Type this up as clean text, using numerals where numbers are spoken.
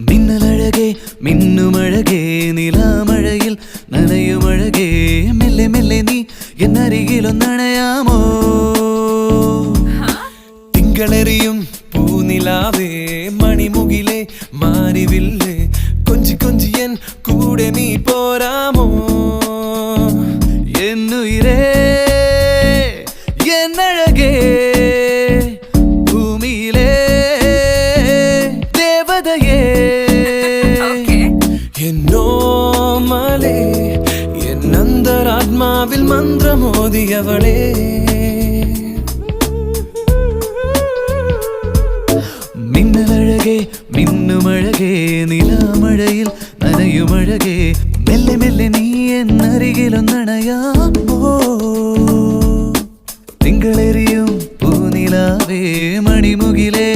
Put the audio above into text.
മിന്നലഴകേ മിന്നുമഴകേ നിലാമഴയിൽ നനയുമഴകേ മെല്ലെ മെല്ലെ നീ എന്നരികിലൊന്നണയാമോ തിങ്കളെറിയും പൂനിലാവേ മണിമുകിലേ മാരിവില്ലേ കൊഞ്ചി കൊഞ്ചിയൻ കൂടെ നീ പോരാമോ എന്നുയിരേ എന്നഴകേ ഭൂമിയിലേ ദേവതയേ എന്നോമലേ എന്നന്തരാത്മാവിൽ മന്ത്രമോദിയവളേ മിന്നലഴകേ മിന്നുമഴകേ നിലാമഴയിൽ നനയുമഴകേ മെല്ലെ മെല്ലെ നീ എന്നരികിലൊന്നണയാമോ തിങ്കളെറിയും പൂനിലാവേ മണിമുകിലേ